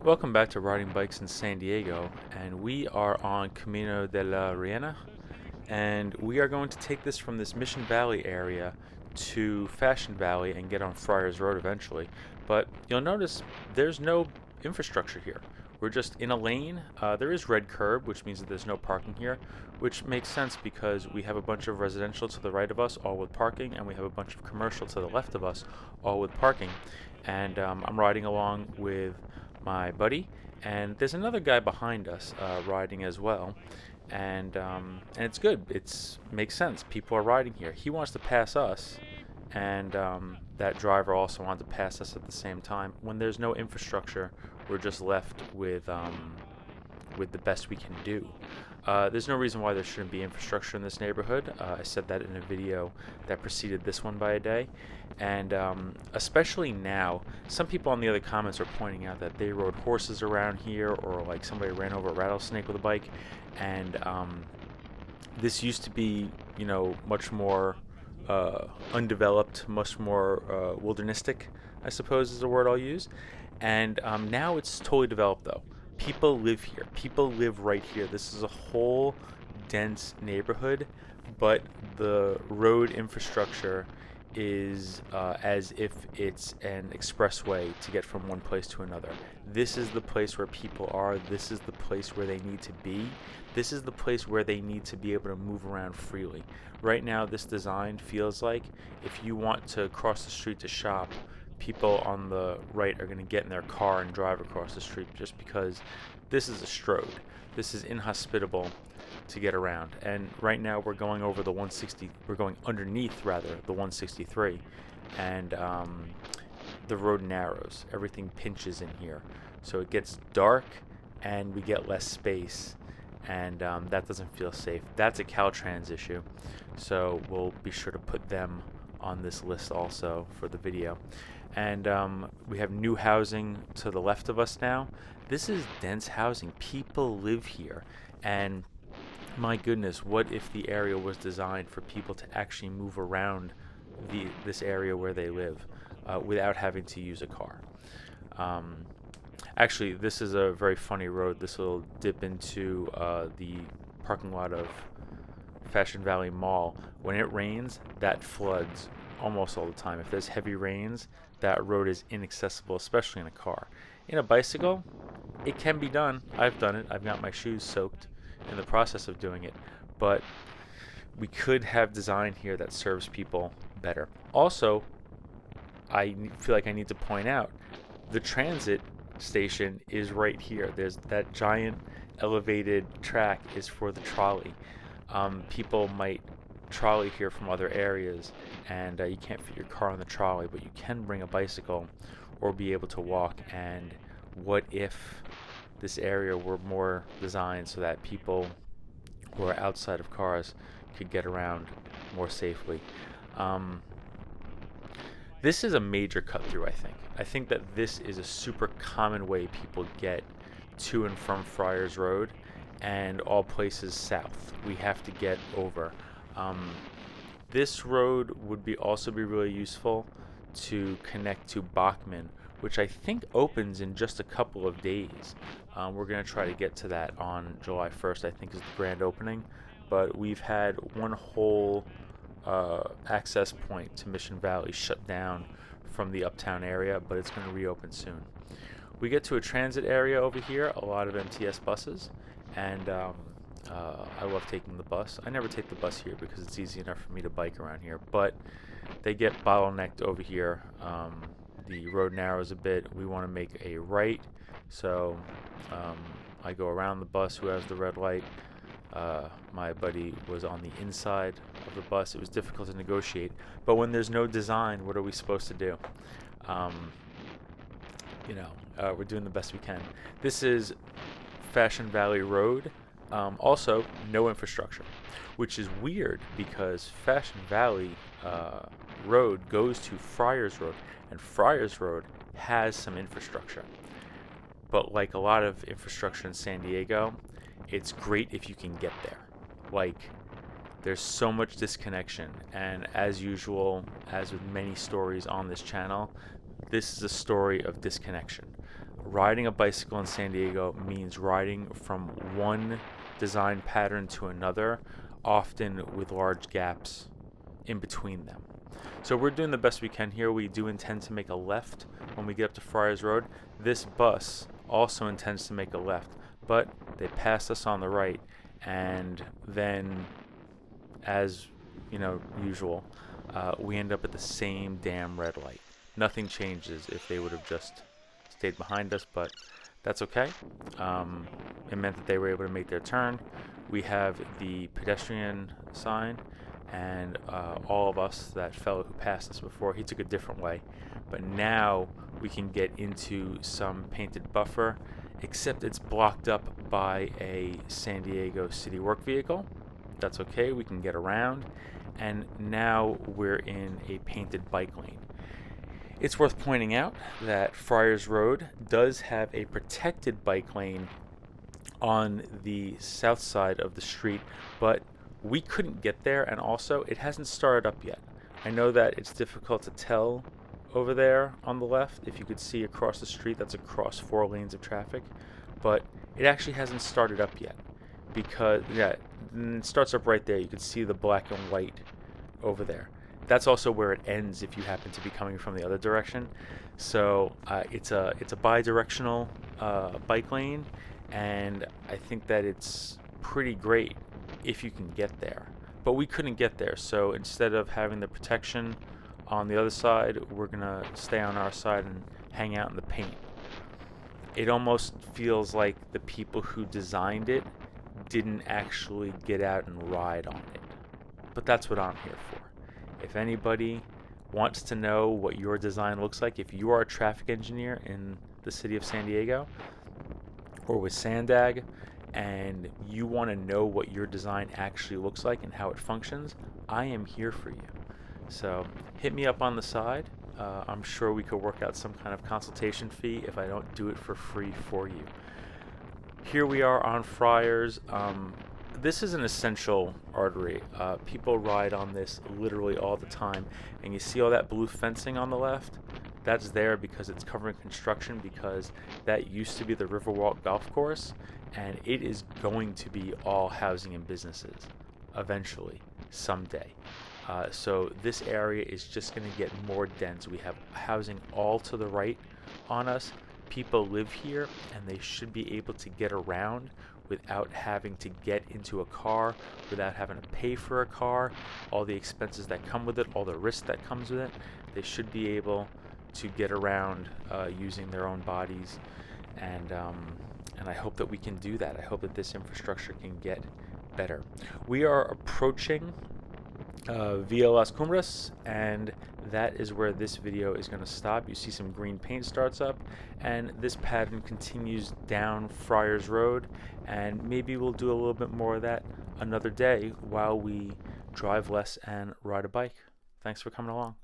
Welcome back to Riding Bikes in San Diego, and we are on Camino de la Reina, and we are going to take this from this Mission Valley area to Fashion Valley and get on Friars Road eventually. But you'll notice there's no infrastructure here. We're just in a lane. There is red curb, which means that there's no parking here, which makes sense because we have a bunch of residential to the right of us, all with parking, and we have a bunch of commercial to the left of us, all with parking. And I'm riding along with my buddy, and there's another guy behind us riding as well, and it's good. It's makes sense. People are riding here. He wants to pass us, and that driver also wanted to pass us at the same time. When there's no infrastructure, we're just left with the best we can do. There's no reason why there shouldn't be infrastructure in this neighborhood. I said that in a video that preceded this one by a day. And especially now, some people on the other comments are pointing out that they rode horses around here, or like somebody ran over a rattlesnake with a bike. And this used to be, much more undeveloped, much more wildernistic, I suppose is the word I'll use. And now it's totally developed though. People live here. People live right here. This is a whole dense neighborhood, but the road infrastructure is as if it's an expressway to get from one place to another. This is the place where people are. This is the place where they need to be. This is the place where they need to be able to move around freely. Right now, this design feels like if you want to cross the street to shop, people on the right are going to get in their car and drive across the street just because this is a strode. This is inhospitable to get around. And right now we're going over the 160, we're going underneath rather the 163, and the road narrows. Everything pinches in here. So it gets dark and we get less space, and that doesn't feel safe. That's a Caltrans issue. So we'll be sure to put them on this list also for the video. And we have new housing to the left of us now. This is dense housing. People live here. And my goodness, what if the area was designed for people to actually move around this area where they live without having to use a car? Actually, this is a very funny road. This will dip into the parking lot of Fashion Valley Mall. When it rains, that floods almost all the time. If there's heavy rains, that road is inaccessible, especially in a car. In a bicycle, it can be done. I've done it. I've got my shoes soaked in the process of doing it. But we could have design here that serves people better. Also, feel like I need to point out the transit station is right here. There's that giant elevated track is for the trolley. People might trolley here from other areas, and you can't fit your car on the trolley, but you can bring a bicycle or be able to walk. And what if this area were more designed so that people who are outside of cars could get around more safely? This is a major cut through, I think. I think that this is a super common way people get to and from Friars Road and all places south. We have to get over. This road would also be really useful to connect to Bachman, which I think opens in just a couple of days. We're going to try to get to that on July 1st, I think is the grand opening. But we've had one whole access point to Mission Valley shut down from the uptown area, but it's going to reopen soon. We get to a transit area over here, a lot of MTS buses, and I love taking the bus. I never take the bus here because it's easy enough for me to bike around here, but they get bottlenecked over here. The road narrows a bit. We want to make a right, so I go around the bus who has the red light. My buddy was on the inside of the bus. It was difficult to negotiate, but when there's no design, what are we supposed to do? We're doing the best we can. This is Fashion Valley Road. Also, no infrastructure, which is weird because Fashion Valley Road goes to Friars Road, and Friars Road has some infrastructure. But like a lot of infrastructure in San Diego, it's great if you can get there. Like, there's so much disconnection, and as usual, as with many stories on this channel, this is a story of disconnection. riding a bicycle in San Diego means riding from one design pattern to another, often with large gaps in between them. So we're doing the best we can here. We do intend to make a left when we get up to Friars Road. This bus also intends to make a left, but they passed us on the right, and then, as usual, we end up at the same damn red light. Nothing changes if they would have just stayed behind us, but that's okay. It meant that they were able to make their turn. We have the pedestrian sign, and all of us, that fellow who passed us before, he took a different way. But now we can get into some painted buffer, except it's blocked up by a San Diego city work vehicle. That's okay, we can get around. And now we're in a painted bike lane. It's worth pointing out that Friars Road does have a protected bike lane on the south side of the street, but we couldn't get there, and also it hasn't started up yet. I know that it's difficult to tell over there on the left. If you could see across the street, that's across 4 lanes of traffic, but it actually hasn't started up yet, because it starts up right there. You can see the black and white over there. That's also where it ends if you happen to be coming from the other direction. So it's a bi-directional bike lane, and I think that it's pretty great if you can get there. But we couldn't get there, so instead of having the protection on the other side, we're gonna stay on our side and hang out in the paint. It almost feels like the people who designed it didn't actually get out and ride on it. But that's what I'm here for. If anybody wants to know what your design looks like, if you are a traffic engineer in the city of San Diego or with Sandag, and you want to know what your design actually looks like and how it functions, I am here for you. So hit me up on the side. I'm sure we could work out some kind of consultation fee if I don't do it for free for you. Here we are on Friars. This is an essential artery. People ride on this literally all the time, and you see all that blue fencing on the left? That's there because it's covering construction, because that used to be the Riverwalk golf course, and it is going to be all housing and businesses eventually, someday. So this area is just going to get more dense. We have housing all to the right on us. People live here, and they should be able to get around without having to get into a car, without having to pay for a car, all the expenses that come with it, all the risk that comes with it. They should be able to get around using their own bodies, and I hope that we can do that. I hope that this infrastructure can get better. We are approaching Via Las Cumbres, and that is where this video is going to stop. You see some green paint starts up, and this pattern continues down Friars Road, and maybe we'll do a little bit more of that another day while we drive less and ride a bike. Thanks for coming along.